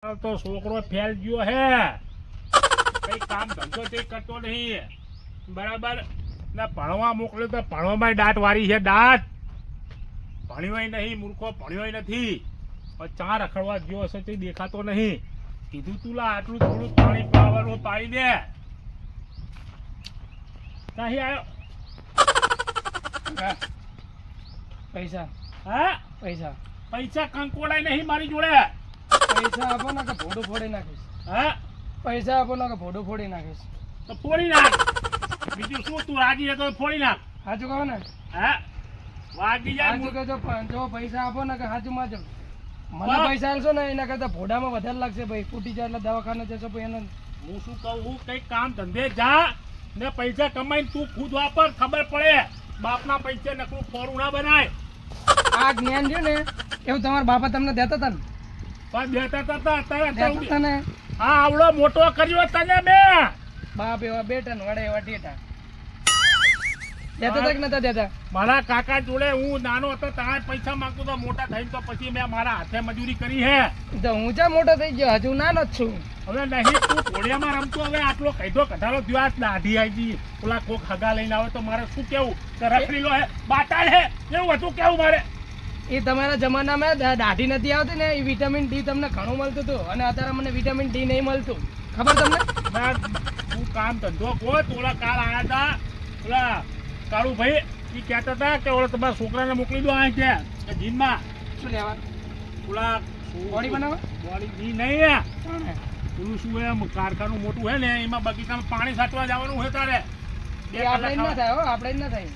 તો છોકરો ફેલ ગયો હે, કઈ કામ ધંધો તે કરતો નહીં બરાબર. ના ભણવા મોકલ્યો તો ભણવામાં દાંત વારી છે, દાંત ભણ્યોય નહીં, મૂર્ખો ભણ્યોય નથી. ચા રખડવા ગયો હશે તે દેખાતો નહીં. કીધું તું લા આટલું થોડું પાણી પાવાનું પાડી દે, નહીં આવ્યો. પૈસા હા પૈસા પૈસા કંકોડાય નહીં મારી જોડે. પૈસા આપો ને કે ભોડું ફોડી નાખીશ. હા પૈસા આપો ને કે ભોડું ફોડી નાખીશ. તો ફોડી નાખ, બીજું શું? તું રાજી હતો તો ફોડી નાખ. સાચું કહો ને, હા વાગી જાય. સાચું કહેજો. જો પૈસા આપો ને કે સાચું માજો. મને પૈસા આલશો ને એના કરતા ભોડામાં વધારે લાગશે ભાઈ. ફૂટી જાય એટલે દવાખાને જશો ભાઈ. એને હું શું કહું, કઈ કામ ધંધે જા ને પૈસા કમાઈને તું ખુદ વાપર, ખબર પડે. બાપના પૈસે નકરું ખોરું ના બનાય. આ જ્ઞાન રહ્યું ને એવું તમારા બાપા તમને દેતા હતા ને? પણ દેતા હતા અત્યારે દેતા હતા ને. હા આવડો મોટો કર્યો તને બે. બાપ એવા બેટા ને વડે એવા ટેટા. દેતા હતા કે નતા દેતા? મારા કાકા જોડે હું નાનો હતો ત્યારે પૈસા માંગતો હતો. મોટા થઈને તો પછી મેં મારા હાથે મજૂરી કરી હે. તો હું ચા મોટો થઈ ગયો, હજુ નાનો જ છું. હવે નહીં તું ઘોડિયામાં રમતો. હવે આટલો કઈધો કઢારો થયો, આ દાઢી આવી ગઈ. ઓલા કોક હગા લઈને આવે તો મારે શું કેવું કે રખડીલો હે, બાટાલ હે, એવું હતું કેવું મારે? એ તમારા જમાનામાં દાઢી નથી આવતી ને, એ વિટામિન ડી તમને ઘણું મળતું હતું અને અત્યારે મને વિટામિન ડી નહીં મળતું. ખબર તમને? તું કામ ધંધો ગોત. ઓલા કાલ આયા હતા ઓલા કાળુભાઈ, એ કહેતા હતા કે ઓલા તમારા છોકરાને મોકલી દો આ કે જીમમાં. શું લેવા? ઓલા બોડી બનાવવા? બોડી નહીં, પેલું શું એમ કારખાનું મોટું હે ને, એમાં બગીચામાં પાણી સાચવા જવાનું હોય તારે. આપણે ના થાય હો, આપણે ના થાય.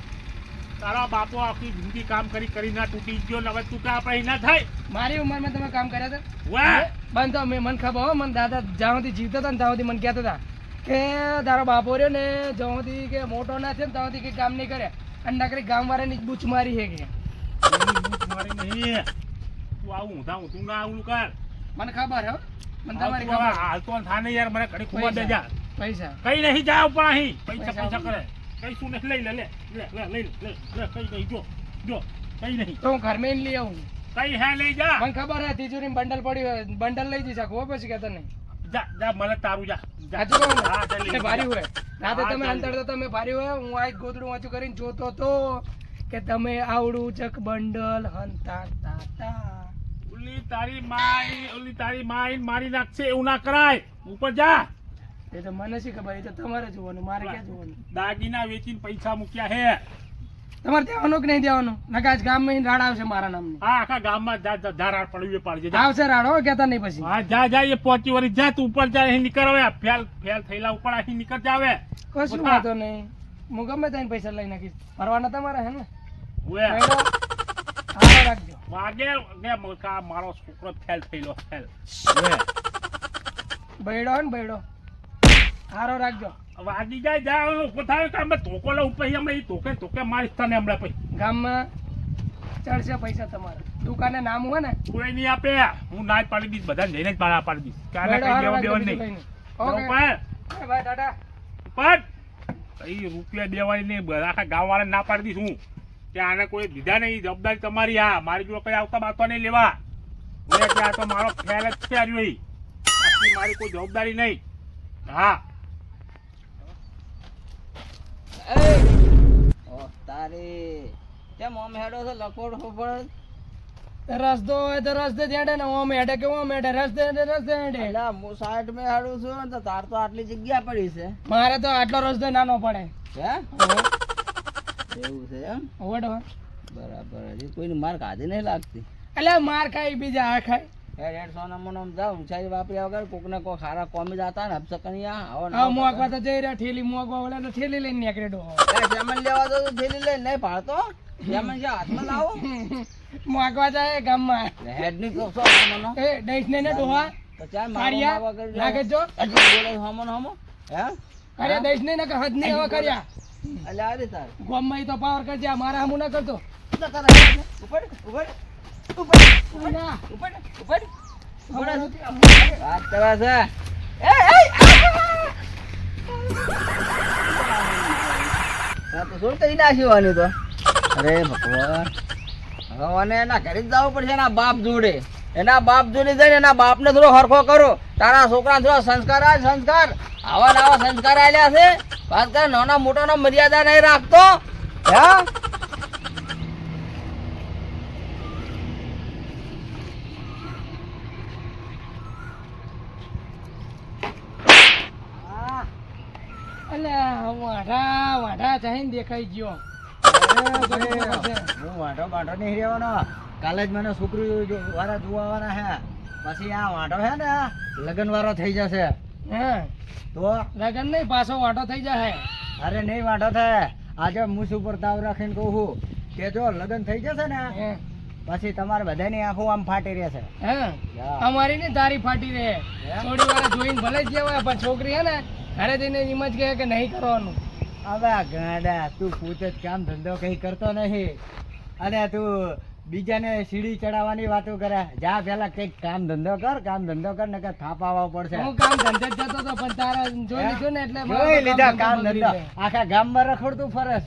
તારા બાપો આખી જિંદગી કામ કરી કરીને તૂટી ગયો ને હવે તું કે આપણે ના થાય. મારી ઉંમરમાં તમે કામ કર્યા હતા? વાહ બંધ તો મને ખબર હો. મને દાદા જ્યાં સુધી જીવતા હતા ને ત્યાં સુધી મને કહેતા હતા કે તારો બાપો રહ્યો ને જ્યાં સુધી કે મોટો ના છે ને ત્યાં સુધી કે કામ નહીં કરે. અને નકરી ગામ વાળાની બૂચ મારી છે કે બૂચ મારી નહીં. તું આવું ઊંધા ઊંધું ના આવું કર. મને ખબર હો, મને તમારી ખબર. હાલ તો થાને યાર, મને ઘડી ખબર દે જા. પૈસા કઈ નહીં જાવ પણ અહીં પૈસા પૈસા કરે. કઈ શું નહીં, લઈ લે લે લે લે લઈ લે લે. કઈ નહીં જો જો કઈ નહીં તો હું ઘરમાં લઈ આવું. કઈ હે લઈ જા. મને ખબર હે તિજોરી બંડલ પડ્યું હોય, બંડલ લઈ જઈ શકો પછી કહેતા નહીં. જા જા મને તારું જા. સાચું કહું ને? હા ચાલ ભારી હોય રાતે તમે અંતરતા તમે ભારી હોય. હું આ ગોદડું વાંચું કરીને જોતો તો કે તમે આવડું ચક બંડલ હંતા તાતા. ઓલી તારી માઈ મારી નાખશે, એવું ના કરાય. ઉપર જા. એ તો મને શી ખબર, એ તો તમારે જોવાનું, મારે ક્યાં જોવાનું. દાગીના વેચીને પૈસા મૂક્યા હે. તમારે દેવાનું કે નહીં દેવાનું? નકાજ ગામમાં રાડ આવશે મારા નામની. હા આખા ગામમાં ધારાડ પડવી પાડજે. આવશે રાડ હો, કહેતા નહીં પછી. હા જા જા, એ પહોંચી વળી જા. તું ઉપર જા, અહીં નીકળ. હવે ફેલ થયેલા ઉપર અહીં નીકળ જાવે. કશું વાંધો નહીં, હું ગમે ત્યાં પૈસા લઈ નાખીશ. ભરવાના તમારા હે ને? ઓએ હાલો રાખજો. વાગે ને મારો છોકરો ફેલ થયેલો ફેલ. બૈડો હે ને બૈડો, હારો રાખજો. વાગી જાય જા. ઉપર થાય કે અમે ધોકો લઉં પછી અમે ધોકે મારીશ તને હમણાં પછી. ગામમાં ચડશે પૈસા તમારા. દુકાને નામ હોય ને કોઈ નહીં આપે. હું ના જ પાડી દઈશ, બધાને જઈને જ પાડી દઈશ. ક્યારે કઈ દેવાનું નહીં. Okay bye Tata. પણ કઈ રૂપિયા દેવાની નહીં, આખા ગામ વાળાને ના પાડી દઈશ હું કે આને કોઈ દીધા નહીં. જવાબદારી તમારી. હા મારી જોડે કઈ આવતા બાતો નહીં લેવા. આ તો મારો ખ્યાલ જ છે. મારી કોઈ જવાબદારી નહીં. હા રસ્તો હોય તો રસ્તે હેડે ને ઓમ હેડે કે ઓમ હેડે, રસ્તે હેડે હેડે. હું સાઈડ માં હાડું છું તો તાર તો આટલી જગ્યા પડી છે. મારે તો આટલો રસ્તો નાનો પડે. હે એવું છે એમ? ઓડો બરાબર. હજી કોઈની માર કાઢી નહીં લાગતી. એટલે માર ખાઈ બીજા આ ખાય. હેડ સોના મને જાવ ઊંચાઈ વાપર્યા વગર કોક ને કોઈ ખારા કોમી જતા ને હપસકનિયા હા મોગવા તો જઈ રહ્યા. ઠેલી મોગવા ઓલા તો ઠેલી લઈને નીકળે ડો. જમન લેવા તો થેલી લઈને નહીં પાડતો. જમન છે હાથમાં લાવો. મોગવા જાય ગામમાં. હેડ ની તો સો મનો એ ડઈસ ને ડોહા તો ચાલ કાઢિયા મારવા વગર લાગે જો બોલે હમન હમો. હે અરે દઈસ ને કે હદ નહીં હવે કર્યા. અલે આ રે તાર ગામમાં ઈ તો પાવર કરજે, મારા હમું ના કરતો. ઉપર ઉપર ઉપર ઉપર ના ઉપર ઉપર વાત કરવા છે. તો શું કરી નાખ્યું તો? અરે ભગવાન, ભગવાને એના ઘરે જ જવું પડશે ને બાપ જોડે. એના બાપ જોડે જઈને એના બાપને થોડો હરખો કરો. તારા છોકરા થોડો સંસ્કાર આલ, સંસ્કાર આવા ને આવા સંસ્કાર આલ્યા છે. વાત કર નાના મોટાનો મર્યાદા નહીં રાખતો. હા અલ્યા વાઢા વાઢા જઈને દેખાઈ ગયો. હું વાંઢો બાંઢો નહીં રહેવાનો. કાલે જ મને છોકરી વાળા જોવા આવવાના છે. પછી આ વાંઢો છે ને લગન વાળો થઈ જશે. હે તો લગન નહીં પાછો વાઢો થઈ જાય. અરે નહીં વાંઢો થાય. આજે મૂસ ઉપર તાવ રાખીને કહું છું કે જો લગન થઈ જશે ને હે પછી તમારે બધાની આંખો આમ ફાટી રહેશે. હે અમારી ને તારી ફાટી રહે. થોડી વાર જોઈને ભલે જ જેવાય પણ છોકરી હે ને ઘરે જઈને એમ જ કહે કે નહીં કરવાનું. હવે આ ગાંડા તું પૂછે જ કામ ધંધો કઈ કરતો નહીં અને તું બીજાને સીડી ચડાવવાની વાતો કરે. જા પેલા કઈક કામ ધંધો કર, કામ ધંધો કર ને થાપ આવવા પડશે. હું કામ ધંધે જ જતો હતો પણ તારા જોઈ લીધું ને એટલે જોઈ લીધા કામ બગડી ધંધો. ગયું. આખા ગામમાં રખડતું ફરસ.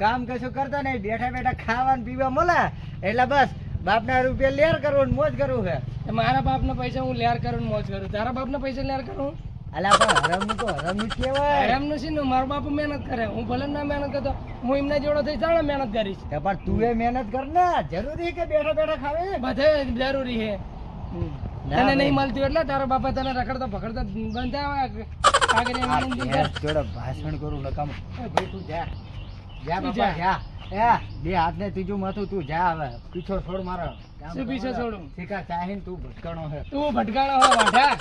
કામ કશું કરતો નહીં. બેઠા બેઠા ખાવાનું પીવા મળે એટલે બસ બાપના રૂપિયા લેર કરવું ને મોજ કરવું છે. એ મારા બાપના પૈસા હું લેર કરું ને મોજ કરું. તારા બાપના પૈસા લેર કરું. અલા પણ હરામનું તો હરામનું જ કહેવાય. એમનું છે ને મારો બાપ મહેનત કરે. હું ભલે ના મહેનત કરતો હું એમના જોડો થઈ જાણે મહેનત કરીશ. તો પણ તું એ મહેનત કર ને. જરૂરી કે બેઠા બેઠા ખાવે. બધે જરૂરી છે. ના તને નહીં ભાઈ. મળતું એટલે તારા બાપા તને રખડતો પકડતો બંધ આવે આગળ આ એમ એમ ભેંસ જોડે ભાષણ કરું નકામ. એ ભાઈ તું જા. જા તું બાપા જા. જા. એ બે હાથ ને ત્રીજું માથું તું જા. હવે પીછો છોડ મારો. શું પીછો છોડું? શીખા ચાહીને તું ભટકણો છે. તું ભટકાણો હો વાઢા.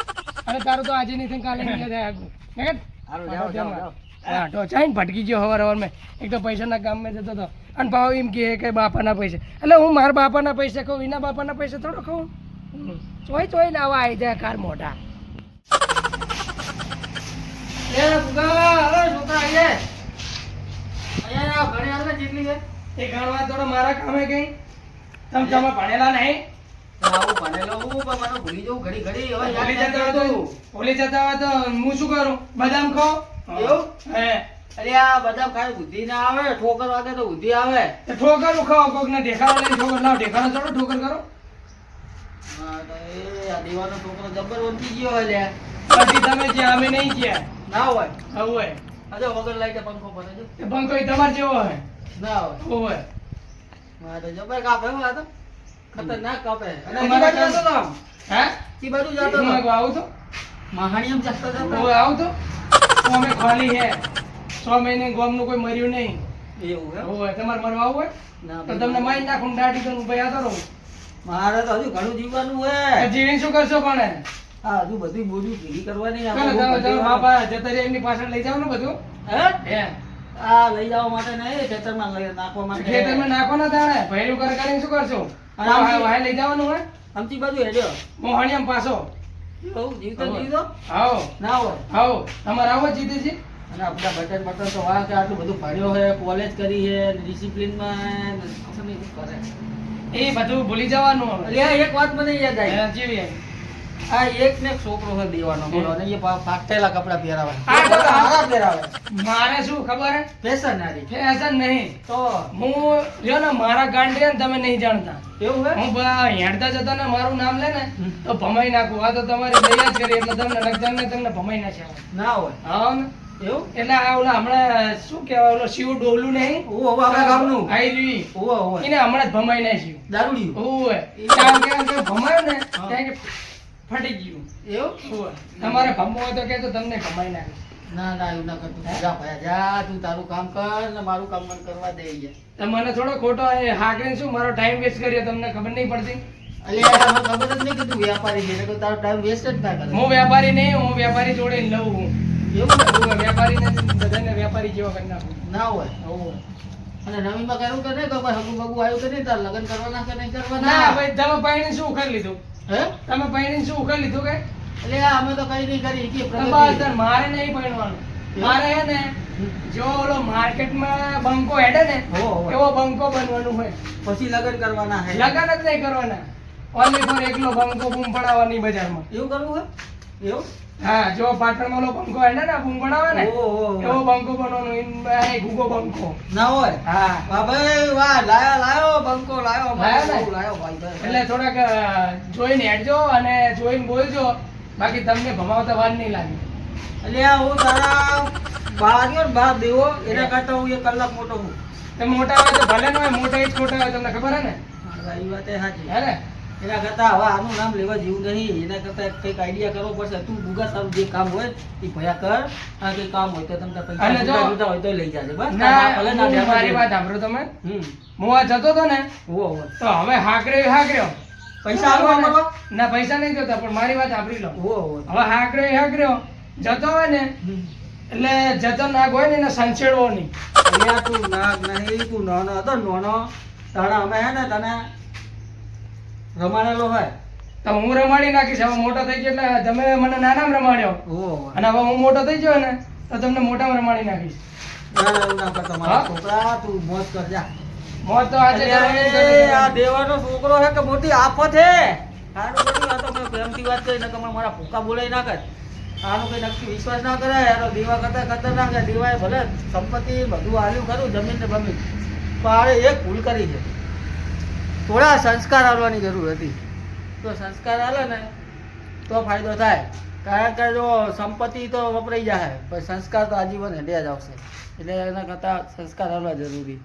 અને તારું તો આજે નહીં થાય કાલે નહીં થાય આગળ. નકર? હારું, જાઓ, જાઓ, જાઓ. હા તો ચાઈને ભટકી ગયો હવાર હવારમાં. એક તો પૈસાના કામમાં જતો હતો અને ભાવ એમ કહે કે બાપાના પૈસા. એટલે હું મારા બાપાના પૈસા કહું એના બાપાના પૈસા થોડો કહું. ચોય ચોય લાવવા આવી જાય કાર મોટા. એ ભૂગા, અરે છોકરા આવી જાય. અહીંયા ઘરે આવે જેટલી છે એ ગણવા થોડો મારા કામે કઈ તમે ભણેલા નહીં. આવું ભણેલો હું પણ મને ભૂલી જવું ઘડી ઘડી. હવે યાદ ભૂલી જતા નથી હોય તો રહેતું. ભૂલી જતા હોય તો હું શું કરું? બદામ ખાઓ. એવું? હે અરે આ બધા ખાય બુદ્ધિ ના આવે. ઠોકર વાગે તો બુદ્ધિ આવે. તો ઠોકર ખાઓ. કોક ને ઢેકાણો લઈને ઠોકર લાવો. ઢેકાણો ચડો ઠોકર કરો. હા તો એ આ દીવાનો છોકરો જબર વંચી ગયો હોય લે. પછી તમે જે અમે નહીં ગયા ના હોય. હવે અજો વગર લાઈટે પંખો ફરે છે. એ પંખો ઈ તમાર જેવો હોય. ના હોય. હોય હા તો જબર કાપે હો આ તો. ખતરનાક કાપે. અને ઈ તમારા બાજુ જતો કામ. તો. હે ઈ બાજુ જતો હું તો. આવું તો મહાણીયમ જતો જતો. હું આવું તો અમે ખાલી હે 6 મહિને ગામનું કોઈ મર્યું નહીં. એવું હે? હોય તમારે મરવા આવું હોય ના તો ભાઈ. તમને મારી નાખું દાઢી કરું ભાઈ આતો રહું. મારે તો હજુ ઘણું જીવવાનું હે. જીવીને શું કરશો કોને? આ હજુ બધી બોજુ ભેગી કરવાની. ચાલો, આપણે ચાલો, બહુ ચાલો, બધી બાપા જતા રહે એમની પાછળ લઈ જાવ ને બધું. હે? હે આ લઈ જવા માટે નહીં, ખેતરમાં લઈ નાખવા માટે. ખેતરમાં નાખો ના તાણે ભૈરું કર કરીને શું કરશો? અને આમ વાહે લઈ જવાનું હોય આમથી બાજુ હેડ્યો. મોહણિયામ પાછો. એવું જીવતો હવે. જીવતો આવો ના હોય. આવો તમારે આવો જીતેજી. અને આપણા બટન બટન તો વાહ કે આટલું બધું ભણ્યો છે, કોલેજ કરી છે, ડિસિપ્લિનમાં ખબર નહીં શું કરે. એ બધું ભૂલી જવાનું હવે. અરે આ એક વાત મને યાદ આવી. હે, જેવી આવી. આ એક ને એક છોકરો છે દેવાનો બોલો, અને એ ફાટેલા કપડા પહેરાવે. આ તો સારા પહેરાવે. મારે શું ખબર હે? ફેશન હારી. ફેશન નહીં. તો હું જો ને મારા ગાંડિયા ને તમે નહીં જાણતા. એવું હે? હું હેડતા જતા ને મારું નામ લે ને તો ભમાઈ નાખું. આ તો તમારી દયા જ કરી એટલે તમને લગન ને તમને ભમાઈ નાખ્યા. ના હોય. હા ને એવું? એટલે આ ઓલા હમણાં શું કહેવાય ઓલો શિવ ડોલું નહીં ઓહો, હવે આપણા ગામનું. આઈ રહ્યું. ઓહો, ઓહો. એને હમણાં જ ભમાઈ નાખ્યું. દારૂડિયું. ઓવે ત્યાં કે ભમાયો ને ત્યાં કે ફટી ગયું. એવું? ઓવે તમારે ભમવું હોય તો કહેજો તમને ભમાઈ નાખે. ના ના એવું ના કરતું. જા ભાઈ જા, તું તારું કામ કર ને મારું કામ મને કરવા દે યાર. તો મને થોડો ખોટો એ હાકરીને શું મારો ટાઈમ વેસ્ટ કર્યો તમને ખબર નહીં પડતી. અલ્યા મને ખબર જ નહીં કે તું વ્યાપારી છે, એટલે કે તારો ટાઈમ વેસ્ટ જ ના કરે. હું વ્યાપારી નહીં, હું વ્યાપારી જોડે લઉં હું. એવું ને? હું વ્યાપારી નથી, બધાને વ્યાપારી જેવો કરી નાખું. ના હોય. ઓવે. અને નવીનમાં કર્યું કે નહીં, કે કોઈ હગું બગું આવ્યું કે નહીં, તાર લગ્ન કરવાના કે નહીં ના કરવાના? ભાઈ તમે પૈણીને શું ઉખાડી લીધું? હે? તમે પૈણીને શું ઉખાડી લીધું કે? અલ્યા અમે તો કઈ નહીં કરી કે તો પ્રગતિ. બસ તાર મારે નહીં પૈણવાનું. મારે હે ને જો ઓલો માર્કેટમાં બંકો હેડે ને હો, હો. એવો બંકો બનવાનું હોય. પછી લગ્ન કરવાના હે. લગન જ નહીં કરવાના. ઓનલી ફોર એકલો બંકો બૂમ પડાવવાની બજારમાં. એવું કરવું હે? એવું હા જો પાટણમાં ઓલો બંકો હે ને બૂમ બનાવે ને ઓહો. એવો બંકો બનાવવાનો એ ગુગો બંકો. ના હોય હા વાહ ભાઈ વાહ લાયો બંકો લાયો લાયો ને? લાયો ભાઈ ભાઈ એટલે થોડાક જોઈને હેડજો અને જોઈને બોલજો, બાકી તમને ભમાવતા વાર નહીં લાગે. અલ્યા હું તારા બા ગયો ને બા દેવો એના કરતા હું 1 કલાક મોટો હું તમે મોટા હોય તો ભલે ન હોય, મોટા એ જ ખોટા હોય, તમને ખબર હે ને? એ વાત એ સાચી હે ને? એના કરતા હવે આનું નામ લેવા જેવું નહીં. એના કરતા કંઈક આઈડિયા કરવો પડશે. તું ગુગા તારું જે કામ હોય એ ભયા કર. આ કંઈ કામ હોય તો તમને પૈસા અને જો- જોઈતા જોઈતા હોય તો લઈ જાજે બસ. ના, ભલે ના હું ધ્યાન મારી રાખજે. વાત સાંભળો તમે. હમ હું આ જતો હતો ને ઓહો. તો હવે હાકર્યો પૈસા આલવા મળો? ના, પૈસા નહીં જોતા, પણ મારી વાત સાંભળી લો. ઓહો. હવે હાકર્યો જતો હોય ને હમ. એટલે જતો નાગ હોય ને એને સંચેડવો નહીં. અલ્યા તું નાગ નહીં, તું નાનો હતો ને નાનો તાણે અમે હે ને તને રમાડેલો હોય. તો હું રમાડી નાખીશ. હવે મોટો થઈ ગયો એટલે તમે મને નાનામાં રમાડ્યો ઓહો. અને હવે હું મોટો થઈ ગયો ને તો તમને મોટામાં રમાડી નાખીશ. ના, ના, એવું ના કરતો મારા હા? છોકરા, તું મોજ કર જા. મોત તો આજે કરવાની જ અલ્યા, છે. આ દેવાનો છોકરો હે કે મોટી આફત હે. હારું કર્યું, આ તો મેં પ્રેમથી વાત કરી, નકર મારા ભૂકા બોલાય ના કર. આનો કઈ નક્કી વિશ્વાસ ના કરાય. આ તો દેવા કરતા ખતરનાક છે. દેવાએ ભલે સંપત્તિ બધું આલ્યું ખરું, જમીન ને બમીન, પણ આણે એક ભૂલ કરી છે. થોડા સંસ્કાર આલવાની જરૂર હતી. તો સંસ્કાર આલે ને તો ફાયદો થાય. કારણ કે જો સંપત્તિ તો વપરાઈ જાય પણ સંસ્કાર તો આજીવન હેડ્યા જ આવશે. એટલે એના કરતાં સંસ્કાર આલવા જરૂરી.